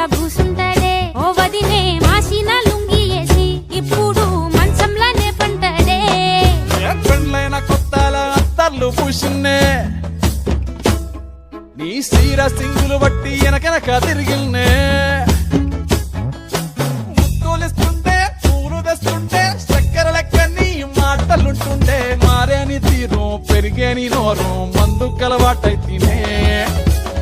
పంకిట్లా కూసుంటాడే ఓ వదినే మాసిన లుంగి వేసి ఇప్పుడు మంచంలానే పంటాడే పెళ్ళైన కొత్తల అత్తర్లు పూసిన్నే నీ సీర సింగులు బట్టి వెనకనక తిరిగిల్నే ముక్కులిస్తుంటే పూలు తెస్తుంటే చక్కెర లెక్క నీ మాటలుంటుండే మారేని తీరు పెరిగేని నోరు మందు కలవాటైతేనే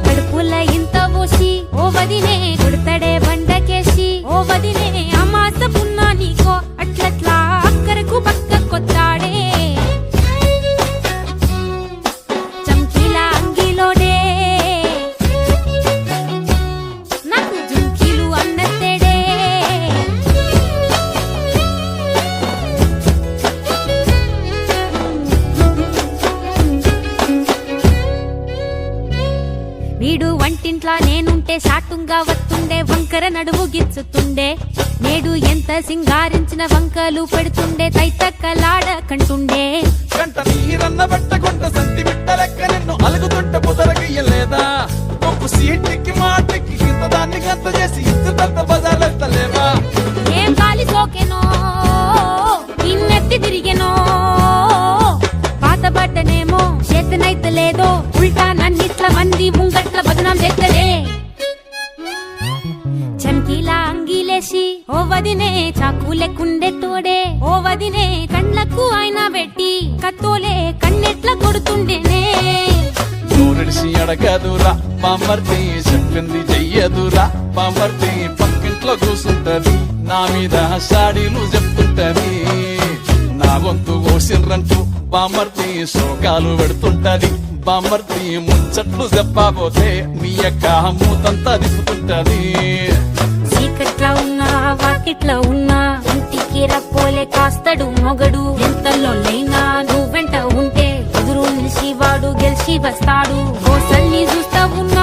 కడుపుల ఇంత పోసి ఓ వదినే కొడతాడే బండకేసి ఓ వదినే అమాస పున్నా నీకో అట్లట్లా అక్కరకు పక్క కొత్తాడే చంకీల అంగిలోడే నాకు జుంకీలు అన్నత్తేడే వీడు వంటింట్లా నేనుంటే సాటుంగా వస్తుండే వంకర నడుము గిచ్చుతుండే నేడు ఎంత సింగారించిన వంకలు పెడుతుండే తైతక్కలాడ కంటుండే కంట నీరన్న బట్టకుంట సంతి బిట్ట లెక్క నిన్ను అలుగుతుంట పుదరగయ్యలేదా ఒప్పు సీటికి మాటకి ఇంత దాన్ని గంత చేసి ఇచ్చుతంత బజార్లెత్తలేవా ఏం గాలి సోకెనో ఇన్నెత్తి తిరిగెనో పాత బట్టనేమో చేతనైతే లేదో ఉల్టా నన్నిట్ల మంది ముంగట్ల బదనాం చేస్తలే చంకీలా అంగిలేసి ఓ వదినే చాకులెక్కుండే తోడే ఓ వదినే కండ్లకు ఆయన పెట్టి కత్తోలే కన్నెట్ల కొడుతుండేనే నూరిడిసి అడగదురా బామర్తి చెప్పింది చెయ్యదురా బామర్తి పక్కింట్లో కూసుంటది నా మీద సాడీలు చెప్తుంటది నా గొంతు కోసిండ్రంటూ బామర్తి శోకాలు పెడుతుంటది బామర్తి ముచ్చట్లు చెప్పబోతే మీ యొక్క మూతంతా దిప్పుతుంటది చీకట్లా ఉన్నా వాకిట్లా ఉన్నా ఇంటికి రప్పోలే కాస్తడు మొగడు ఎంతలో లైనా నువ్వెంట ఉంటే ఎదురు నిలిచి వాడు గెలిచి వస్తాడు గోసల్ని చూస్తా ఉన్నా